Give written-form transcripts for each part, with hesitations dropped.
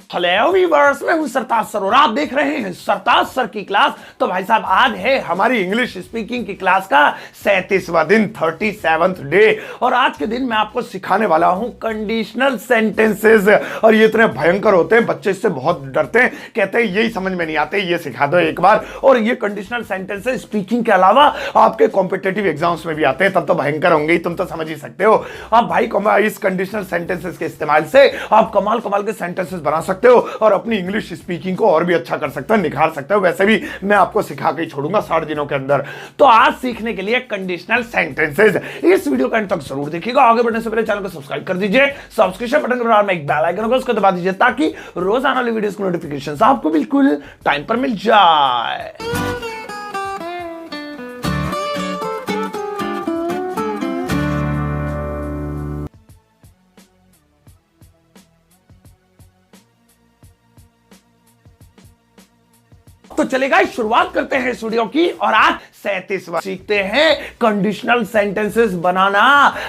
Hello viewers, मैं हूं सरताज sir और आप देख रहे हैं सरताज सर की क्लास। तो भाई साहब, आज है हमारी इंग्लिश स्पीकिंग की क्लास का 37वां दिन, 37th डे। और आज के दिन मैं आपको सिखाने वाला हूं कंडीशनल सेंटेंसेस। और ये इतने भयंकर होते हैं, बच्चे इससे बहुत डरते हैं, कहते हैं यही समझ में नहीं आते, ये सिखा दो एक बार। और ये कंडीशनल सेंटेंसेस स्पीकिंग के अलावा आपके कॉम्पिटेटिव एग्जाम्स में भी आते हैं, तब तो भयंकर होंगे ही, तुम तो समझ ही सकते हो। अब भाई इस कंडीशनल सेंटेंसेस के इस्तेमाल से आप कमाल कमाल के सेंटेंसेस बना सकते हो और अपनी इंग्लिश स्पीकिंग को और भी अच्छा कर सकते हो, निखार सकते हो। वैसे भी मैं आपको सिखा के ही छोड़ूंगा 60 दिनों के अंदर। तो आज सीखने के लिए कंडीशनल सेंटेंसेस, इस वीडियो का अंत तक जरूर देखिएगा। आगे बढ़ने से पहले चैनल को सब्सक्राइब कर दीजिए, सब्सक्रिप्शन बटन के बाद में एक बेल आइकन होगा, उसको दबा दीजिए ताकि रोजाना वाली वीडियोस की नोटिफिकेशन आपको बिल्कुल टाइम पर मिल जाए। तो चलेगा, शुरुआत करते हैं इस वीडियो की। और आज 37वां सीखते हैं कंडीशनल सेंटेंसेस बनाना।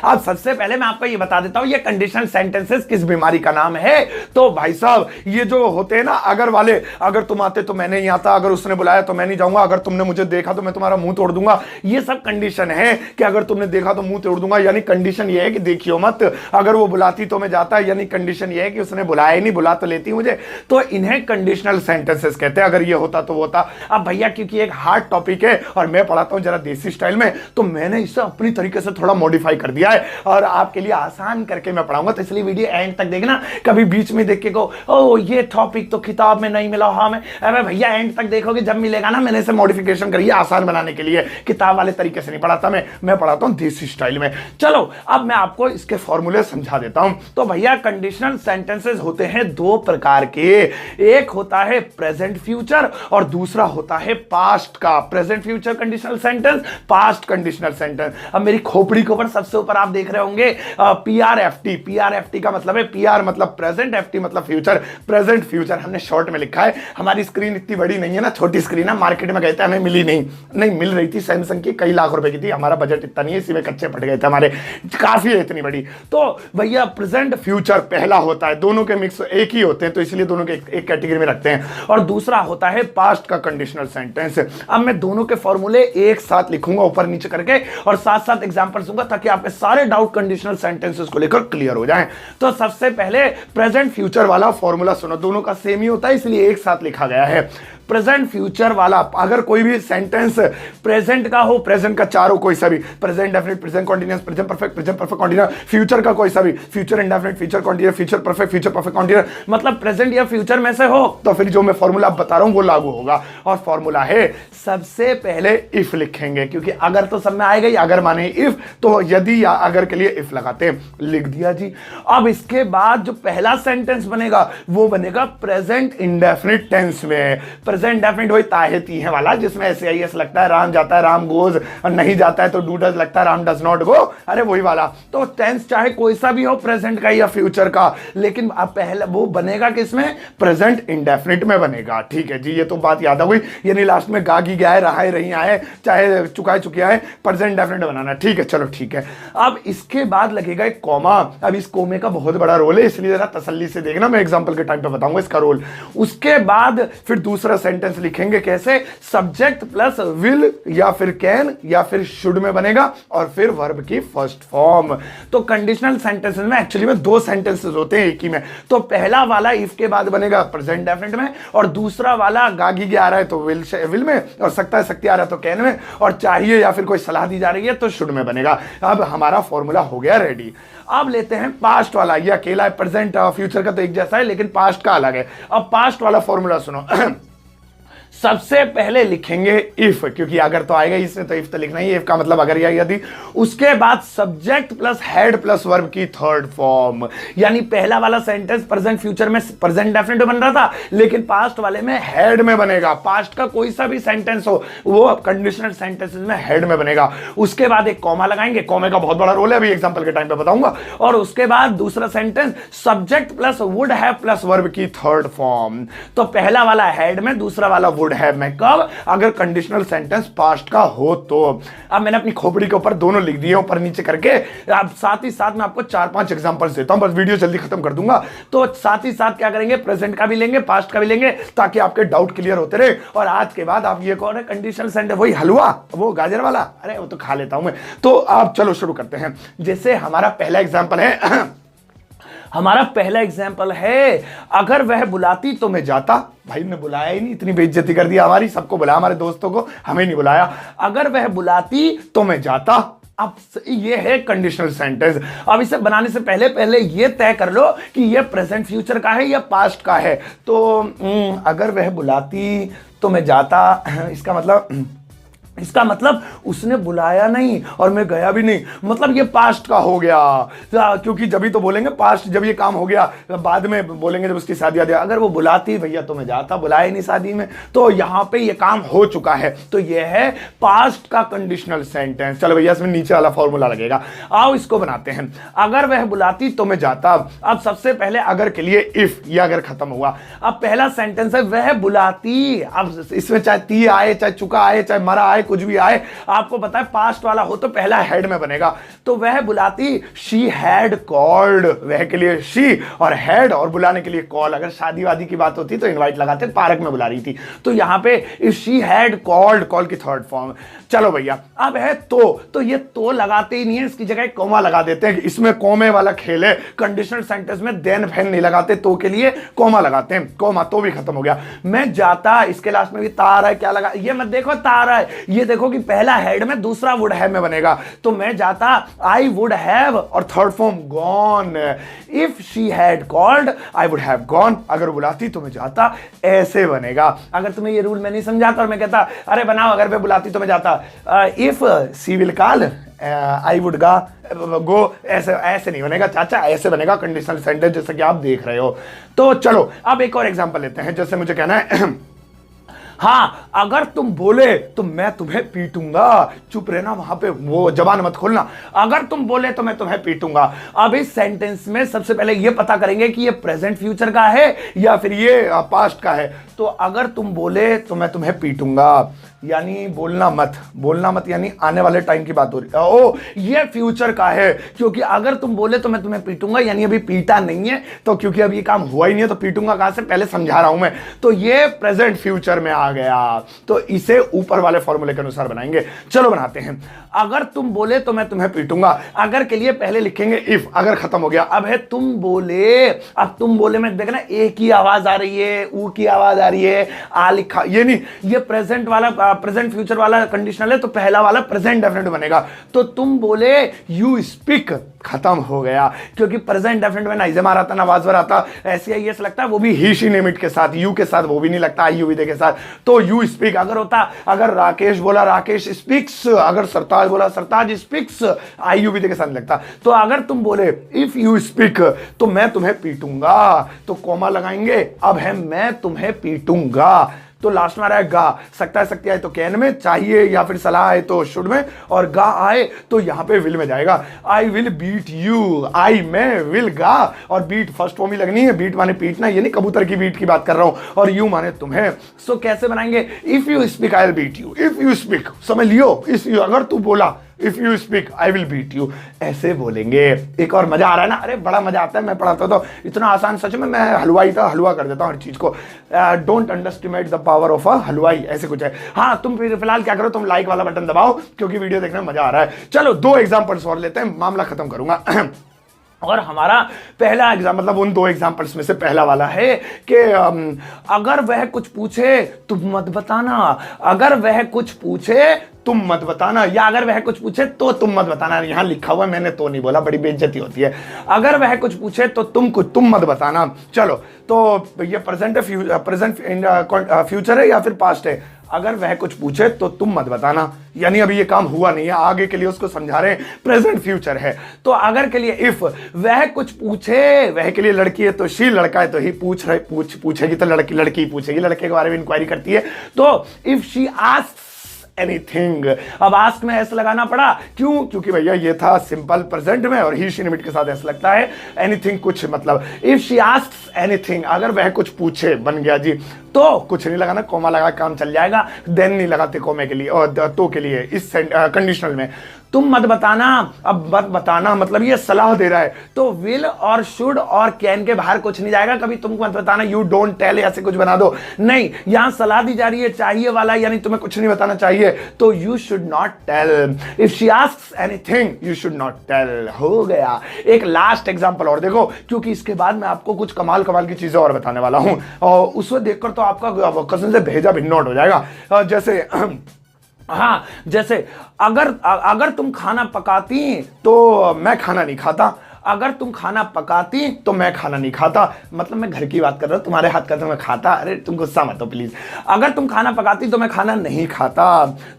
अब सबसे पहले मैं आपको ये बता देता हूं, ये कंडीशनल सेंटेंसेस किस बीमारी का नाम है। तो भाई साहब, ये जो होते हैं ना अगर वाले, अगर तुम आते तो मैं नहीं आता, अगर उसने बुलाया तो मैं नहीं जाऊंगा, अगर तुमने मुझे देखा तो मैं तुम्हारा मुंह तोड़ दूंगा, ये सब कंडीशन है कि अगर तुमने देखा तो मुंह तोड़ दूंगा। यानी कंडीशन ये है कि देखियो मत, अगर वो बुलाती तो मैं जाता, यानी कंडीशन ये है कि उसने बुलाया ही नहीं, बुला तो लेती मुझे। तो इन्हें कंडीशनल सेंटेंसेस कहते हैं। अगर ये होता तो होता। अब भैया क्योंकि एक हार्ड टॉपिक है और मैं पढ़ाता हूं जरा देसी स्टाइल में, तो मैंने इसे अपनी तरीके से थोड़ा मॉडिफाई कर दिया है और आपके लिए आसान करके मैं पढ़ाऊंगा। तो इसलिए वीडियो एंड तक देखना, कभी बीच में देख के को ओ ये टॉपिक तो किताब में नहीं मिला। हाँ मैं, अरे भैया एंड तक देखोगे, जब मिलेगा ना मैंने इसे मॉडिफिकेशन करी है आसान बनाने के लिए। किताब वाले तरीके से नहीं पढ़ाता मैं पढ़ाता हूं देसी स्टाइल में। चलो अब मैं आपको इसके फॉर्मूले समझा देता हूं। तो भैया कंडीशनल सेंटेंसेस होते हैं दो प्रकार के, एक होता है प्रेजेंट फ्यूचर और दूसरा होता है पास्ट का। Present future conditional sentence, past conditional sentence. अब मेरी खोपड़ी के ऊपर सबसे ऊपर आप देख रहे होंगे PRFT। PRFT का मतलब है PR मतलब प्रेजेंट, FT मतलब फ्यूचर, प्रेजेंट फ्यूचर हमने शॉर्ट में लिखा है। हमारी स्क्रीन इतनी बड़ी नहीं है ना, छोटी स्क्रीन है। मार्केट में गए थे, हमें मिली नहीं मिल रही थी, सैमसंग की, कई लाख रुपए की थी। हमारा बजट इतना नहीं है, इसी में कच्चे पड़ गए थे हमारे, काफी है इतनी बड़ी। तो भैया प्रेजेंट फ्यूचर पहला होता है, दोनों के मिक्स एक ही होते हैं, तो इसलिए दोनों के एक कैटेगरी में रखते हैं। और दूसरा होता है पास्ट का कंडीशनल सेंटेंस। अब मैं दोनों के फॉर्मूले एक साथ लिखूंगा ऊपर नीचे करके और साथ साथ एग्जांपल्स दूंगा ताकि आपके सारे डाउट कंडीशनल सेंटेंसेस को लेकर क्लियर हो जाएं। तो सबसे पहले प्रेजेंट फ्यूचर वाला फॉर्मूला सुनो, दोनों का सेम ही होता है इसलिए एक साथ लिखा गया है। प्रेजेंट फ्यूचर वाला, अगर कोई भी सेंटेंस प्रेजेंट का हो, प्रेजेंट का चार हो, कोई सा भी, present definite, present continuous, present perfect continuous, future का कोई सा भी, future indefinite, future continuous, future perfect continuous, मतलब प्रेजेंट या फ्यूचर में से हो, तो फिर जो मैं फॉर्मूला बता रहा हूं वो लागू होगा। और फॉर्मूला है, सबसे पहले इफ लिखेंगे, क्योंकि अगर तो सब में आएगा ही, अगर माने इफ, तो यदि या अगर के लिए इफ लगाते हैं, लिख दिया जी। अब इसके बाद जो पहला सेंटेंस बनेगा वो बनेगा प्रेजेंट इंडेफिनिट टेंस में। प्रेजेंट डेफिनेट वही ताहे है वाला, जिसमें SAIS लगता है, राम जाता है, राम गोज, और नहीं जाता है तो डू डज लगता है, राम डज नॉट गो, अरे वही वाला। तो टेंस चाहे कोई सा भी हो, प्रेजेंट का या फ्यूचर का, लेकिन अब पहले वो बनेगा किसमें, प्रेजेंट इंडेफिनिट में बनेगा। ठीक है जी, ये तो बात याद आ गई। यानी लास्ट में गा गी गया है, रहा है रही आए, चाहे चुका है चुकिया है, प्रेजेंट डेफिनेट बनाना। ठीक है, चलो ठीक है। अब इसके बाद लगेगा एक कॉमा। अब इस कोमे का बहुत बड़ा रोल है, इसलिए जरा तसल्ली से देखना, मैं एग्जांपल के टाइम पे बताऊंगा इसका रोल। उसके बाद फिर दूसरा सेंटेंस लिखेंगे, कैसे, सब्जेक्ट प्लस विल या फिर कैन या फिर शुड में बनेगा और फिर वर्ब की फर्स्ट फॉर्म। तो कंडीशनल सेंटेंसेस में एक्चुअली में दो सेंटेंसेस होते हैं एक ही में। तो पहला वाला इफ के बाद बनेगा प्रेजेंट डेफिनेट में, और दूसरा वाला गागी आ रहा है तो विल में, और सकता है आ रहा है तो कैन में, और चाहिए या फिर कोई सलाह दी जा रही है तो शुड में बनेगा। अब हमारा फॉर्मूला हो गया रेडी। अब लेते हैं पास्ट वाला। ये अकेला है, प्रेजेंट फ्यूचर का तो एक जैसा है, लेकिन पास्ट का अलग है। अब पास्ट वाला फॉर्मूला सुनो। सबसे पहले लिखेंगे इफ, क्योंकि अगर तो आएगा इसमें, तो इफ तो लिखना ही, इफ का मतलब अगर या यदि। उसके बाद subject plus head plus verb की थर्ड फॉर्म। यानी पहला वाला सेंटेंस प्रेजेंट फ्यूचर में प्रेजेंट डेफिनेट बन रहा था, लेकिन पास्ट वाले में हेड में बनेगा। पास्ट का कोई सा भी सेंटेंस हो वो कंडीशनल सेंटेंसेस में हेड में बनेगा। उसके बाद एक कॉमा लगाएंगे, कॉमे का बहुत बड़ा रोल है, अभी एग्जांपल के टाइम पे बताऊंगा। और उसके बाद दूसरा sentence subject plus would have plus verb की थर्ड फॉर्म। तो पहला वाला हेड में, दूसरा वाला वुड हैव में, कब? अगर कंडीशनल सेंटेंस पास्ट का हो तो। अब मैंने अपनी खोपड़ी के ऊपर दोनों लिख दिए ऊपर नीचे करके। अब साथ ही साथ मैं आपको 4-5 एग्जांपल्स देता हूं, बस वीडियो जल्दी खत्म कर दूंगा। तो साथ ही साथ क्या करेंगे, प्रेजेंट का भी लेंगे, पास्ट का भी लेंगे, ताकि आपके डाउट क्लियर होते रहे। और आज के बाद आप ये कौन है कंडीशनल सेंटेंस, वही हलवा, वो गाजर वाला, अरे वो तो खा लेता हूं मैं। तो आप चलो शुरू करते हैं। जैसे हमारा पहला एग्जांपल है हमारा पहला एग्जाम्पल है, अगर वह बुलाती तो मैं जाता। भाई ने बुलाया ही नहीं, इतनी बेइज्जती कर दी हमारी, सबको बुलाया, हमारे दोस्तों को, हमें नहीं बुलाया। अगर वह बुलाती तो मैं जाता। अब ये है कंडीशनल सेंटेंस। अब इसे बनाने से पहले ये तय कर लो कि ये प्रेजेंट फ्यूचर का है या पास्ट का है। तो अगर वह बुलाती तो मैं जाता, इसका मतलब उसने बुलाया नहीं और मैं गया भी नहीं, मतलब ये पास्ट का हो गया। क्योंकि जब ही तो बोलेंगे पास्ट, जब ये काम हो गया, बाद में बोलेंगे जब उसकी शादी आ जाए। अगर वो बुलाती भैया तो मैं जाता, बुलाया नहीं शादी में, तो यहां पे ये काम हो चुका है। तो ये है पास्ट का कंडीशनल सेंटेंस। चलो भैया इसमें नीचे वाला फॉर्मूला लगेगा, आओ इसको बनाते हैं। अगर वह बुलाती तो मैं जाता। अब सबसे पहले अगर के लिए इफ, ये अगर खत्म हुआ। अब पहला सेंटेंस है वह बुलाती। अब इसमें चाहे ती आए, चाहे चुका आए, चाहे मरा आए, कुछ भी आए, आपको पता है पास्ट वाला हो तो पहला हेड में बनेगा। तो वह बुलाती, शी हैड कॉल्ड, वह के लिए शी और हैड और बुलाने के लिए कॉल। अगर शादी वादी की बात होती तो इनवाइट लगाते, पार्क में बुला रही थी। तो यहां पे if she had called, call की थर्ड फॉर्म। चलो भैया अब है तो ये तो लगाते ही नहीं है, इसकी जगह कोमा लगा देते हैं। इसमें कोमे वाला खेल है, कंडीशनल सेंटेंस में देन फैन नहीं लगाते, तो के लिए कोमा लगाते हैं। कोमा तो भी खत्म हो गया। मैं जाता, इसके लास्ट में भी तार है, क्या लगा, ये मत देखो तार है, ये देखो कि पहला हेड में दूसरा वुड हैव में बनेगा। तो मैं जाता, आई वुड हैव, और third form gone. If she had called I would have gone, अगर बुलाती तो मैं जाता, ऐसे बनेगा। अगर तुम्हें ये रूल मैं नहीं समझाता और मैं कहता अरे बनाओ अगर मैं बुलाती तो मैं जाता, if she will call I would go, ऐसे नहीं बनेगा चाचा, ऐसे बनेगा कंडीशनल सेंटेंस, जैसे कि आप देख रहे हो। तो चलो अब एक और एग्जांपल लेते हैं। जैसे मुझे कहना है हाँ अगर तुम बोले तो मैं तुम्हें पीटूंगा। चुप रहना वहां पे, वो जबान मत खोलना। अगर तुम बोले तो मैं तुम्हें पीटूंगा। अब इस सेंटेंस में सबसे पहले ये पता करेंगे कि ये प्रेजेंट फ्यूचर का है या फिर ये पास्ट का है। तो अगर तुम बोले तो मैं तुम्हें पीटूंगा, यानी बोलना मत यानी आने वाले टाइम की बात हो रही है। ओ ये फ्यूचर का है, क्योंकि अगर तुम बोले तो मैं तुम्हें पीटूंगा यानी अभी पीटा नहीं है, तो क्योंकि अभी ये काम हुआ ही नहीं है तो पीटूंगा कहां से, पहले समझा रहा हूं मैं। तो ये प्रेजेंट फ्यूचर में आ गया, तो इसे ऊपर वाले फॉर्मूले के अनुसार बनाएंगे। चलो बनाते हैं। अगर तुम बोले तो मैं तुम्हें पीटूंगा। अगर के लिए पहले लिखेंगे इफ, अगर खत्म हो गया। अब है तुम बोले। अब तुम बोले में देखना ए की आवाज आ रही है, ऊ की आवाज आ रही है, आ लिखा, ये नहीं, ये प्रेजेंट वाला प्रेजेंट फ्यूचर वाला कंडीशनल है, तो पहला वाला प्रेजेंट डेफिनेट बनेगा। तो तुम बोले, यू स्पीक, खत्म हो गया, क्योंकि प्रेजेंट डेफिनेट में ना इज़मार आता ना वाजवर आता, ऐसे ही ऐसे लगता है, वो भी ही शी नेम इट के साथ, यू के साथ वो भी नहीं लगता, आई यू विदे के साथ। तो यू स्पीक अगर होता, अगर राकेश बोला राकेश स्पीक्स, अगर सरताज बोला सरताज स्पीक्स, आई यू विदे के साथ लगता। तो अगर तुम बोले इफ यू स्पीक तो मैं तुम्हें पीटूंगा, तो कोमा लगाएंगे। अब है मैं तुम्हें पीटूंगा, तो लास्ट में आ रहा है गा। सकता है सकती आए तो कैन में, चाहिए या फिर सलाह आए तो शुड में, और गा आए तो यहां पे विल में जाएगा। आई विल बीट यू, आई में, विल गा, और बीट फर्स्ट फॉर्म ही लगनी है। बीट माने पीटना, ये नहीं कबूतर की बीट की बात कर रहा हूं, और यू माने तुम्हें। सो कैसे बनाएंगे, if you speak I will beat you, if you speak समझ लियो, इस अगर तू बोला if you speak I will beat you, ऐसे बोलेंगे। एक और मजा आ रहा है ना, अरे बड़ा मजा आता है। मैं पढ़ाता तो इतना आसान, सच में मैं हलवाई था, हलवा कर देता हूँ हर चीज को। Don't underestimate the power of a हलवाई, ऐसे कुछ है। हाँ तुम फिलहाल क्या करो, तुम लाइक वाला बटन दबाओ, क्योंकि वीडियो देखने में मजा आ रहा है। चलो 2 एग्जाम्पल्स और लेते हैं, मामला खत्म करूंगा। और हमारा पहला एग्जाम, मतलब उन 2 एग्जाम्पल्स में से पहला वाला है कि अगर वह कुछ पूछे तुम मत बताना। अगर वह कुछ पूछे तुम मत बताना, या अगर वह कुछ पूछे तो तुम मत बताना। यहां लिखा हुआ है, मैंने तो नहीं बोला, बड़ी बेइज्जती होती है। अगर वह कुछ पूछे तो तुम मत बताना। चलो तो ये प्रेजेंट फ्यूचर है या फिर पास्ट है। अगर वह कुछ पूछे तो तुम मत बताना, यानी अभी ये काम हुआ नहीं है, आगे के लिए उसको समझा रहे हैं, प्रेजेंट फ्यूचर है। तो अगर के लिए इफ वह कुछ पूछे, वह के लिए लड़की है तो शी, लड़का है तो ही, पूछेगी तो लड़की पूछेगी, लड़के के बारे में इंक्वायरी करती है। तो इफ शी आस्क्स एनीथिंग। अब आस्क में एस लगाना पड़ा, क्यों? क्योंकि भैया ये था सिंपल प्रेजेंट में और ही शी लिमिट के साथ एस लगता है। एनीथिंग कुछ, मतलब इफ शी आस्क्स एनीथिंग, अगर वह कुछ पूछे, बन गया जी। तो कुछ नहीं लगाना, कोमा लगा काम चल जाएगा। देन नहीं लगाते कोमे के लिए और तो के लिए इस कंडीशनल में। तुम मत बताना, अब मत बताना मतलब ये सलाह दे रहा है, तो विल और शुड और कैन के बाहर कुछ नहीं जाएगा। कभी तुम मत बताना यू डोंट टेल, ऐसे कुछ बना दो, नहीं। यहां सलाह दी जा रही है, चाहिए वाला, यानी तुम्हें कुछ नहीं बताना चाहिए, तो you should not tell. If she asks anything you should not tell. हो गया। एक लास्ट एग्जांपल और देखो, क्योंकि इसके बाद मैं आपको कुछ कमाल कमाल की चीजें और बताने वाला हूं और उसको देखकर तो आपका कज़न से भेजा भी नोट हो जाएगा। जैसे हाँ, जैसे अगर तुम खाना पकाती तो मैं खाना नहीं खाता। अगर तुम खाना पकाती तो मैं खाना नहीं खाता, मतलब मैं घर की बात कर रहा हूं, तुम्हारे हाथ का तो मैं खाता। अरे तुम गुस्सा मत हो प्लीज। अगर तुम खाना पकाती तो मैं खाना नहीं खाता।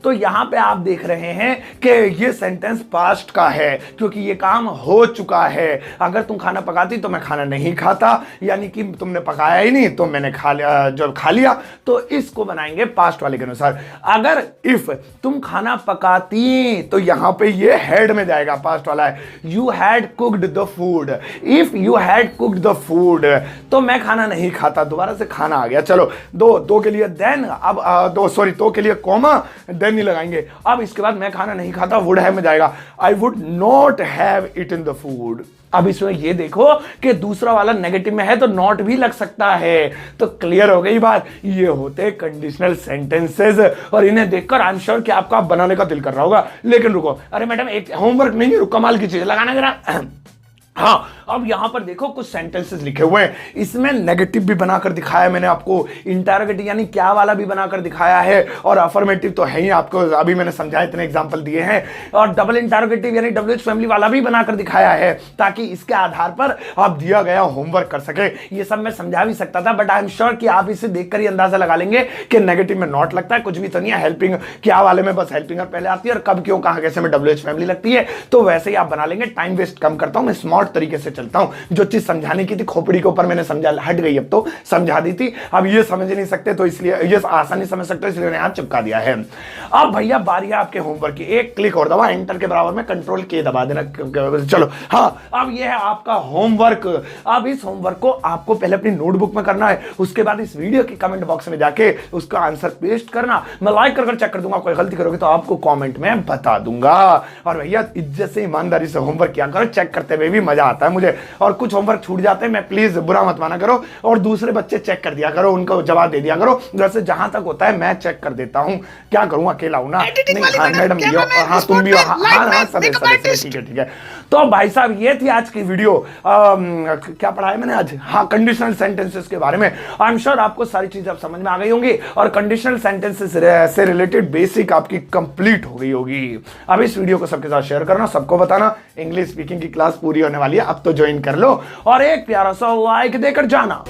तो यहां पे आप देख रहे हैं कि ये सेंटेंस पास्ट का है, क्योंकि ये काम हो चुका है। अगर तुम खाना पकाती तो मैं खाना नहीं खाता, यानी कि तुमने पकाया ही नहीं तो मैंने खा लिया, जब खा लिया। तो इसको बनाएंगे पास्ट वाले के अनुसार। अगर इफ तुम खाना पकाती तो यहां पे ये हैड में जाएगा, पास्ट वाला है। You had cooked the food. If you had cooked the food तो मैं खाना नहीं खाता, दोबारा से खाना आ गया। चलो दो के लिए देन, अब दो के लिए कॉमा, देन नहीं लगाएंगे। अब इसके बाद मैं खाना नहीं खाता, वुड हैव में जाएगा। I would not have eaten the food. अब इसमें ये देखो कि दूसरा वाला नेगेटिव में है तो नॉट भी लग सकता है। तो क्लियर हो गई बात। ये होते कंडीशनल सेंटेंसेस और इन्हें देखकर आई एम श्योर कि आपका बनाने का दिल कर रहा होगा। लेकिन रुको, अरे मैडम एक होमवर्क नहीं है, रुको, कमाल की चीज लगाना जरा। हाँ, अब यहां पर देखो कुछ सेंटेंसेस लिखे हुए हैं, इसमें नेगेटिव भी बनाकर दिखाया है मैंने आपको, इंटरोगेटिव यानी क्या वाला भी बनाकर दिखाया है, और अफर्मेटिव तो है ही, आपको अभी मैंने समझाया, इतने एग्जांपल दिए हैं। और डबल इंटरोगेटिव यानी WH फैमिली वाला भी बनाकर दिखाया है, ताकि इसके आधार पर आप दिया गया होमवर्क कर सके। ये सब मैं समझा भी सकता था, बट आई एम श्योर कि आप इसे देखकर ही अंदाजा लगा लेंगे कि नेगेटिव में नॉट लगता है, कुछ भी तो नहीं है। हेल्पिंग क्या वाले में बस हेल्पिंग पहले आती है और कब क्यों कहां कैसे में WH फैमिली लगती है, तो वैसे ही आप बना लेंगे। टाइम वेस्ट कम करता हूं मैं, स्मार्ट तरीके से चलता हूं। जो चीज समझाने की थी खोपड़ी के ऊपर मैंने समझा, हट गई, अब तो समझा दी थी। अब ये समझ नहीं सकते तो इसलिए, ये आसानी समझ सकते इसलिए मैंने यहां चिपका दिया है। अब भैया बारी है आपके होमवर्क की, एक क्लिक और दबा, एंटर के बराबर में कंट्रोल के दबा देना। चलो हाँ, अब ये है आपका होमवर्क। अब इस होमवर्क को आपको पहले अपनी नोटबुक में करना है, उसके बाद इस वीडियो के कमेंट बॉक्स में जाके उसका आंसर पेस्ट करना। मैं लाइक कर चेक कर दूंगा, कोई गलती करोगे तो आपको कमेंट में बता दूंगा। और भैया इज्जत से ईमानदारी से होमवर्क किया करो, चेक करते हुए भी मजा आता है मुझे। और कुछ होमवर्क छूट जाते हैं, मैं प्लीज बुरा मत माना करो, और दूसरे बच्चे चेक कर दिया करो, उनको जवाब दे दिया करो। वैसे जहां तक होता है मैं चेक कर देता हूं, क्या करूं, अकेला हूं ना। नहीं हाँ मैडम भी हो, हाँ तुम भी हो, हाँ सब ठीक है। तो भाई साहब ये थी आज की वीडियो। क्या पढ़ाया मैंने आज, हाँ कंडीशनल सेंटेंसेस के बारे में। आई एम श्योर आपको सारी चीजें अब समझ में आ गई होंगी और कंडीशनल सेंटेंसेस से रिलेटेड बेसिक आपकी कंप्लीट हो गई होगी। अब इस वीडियो को सबके साथ शेयर करना, सबको बताना। इंग्लिश स्पीकिंग की क्लास पूरी होने वाली है, अब तो ज्वाइन कर लो और एक प्यारा सा लाइक देकर जाना।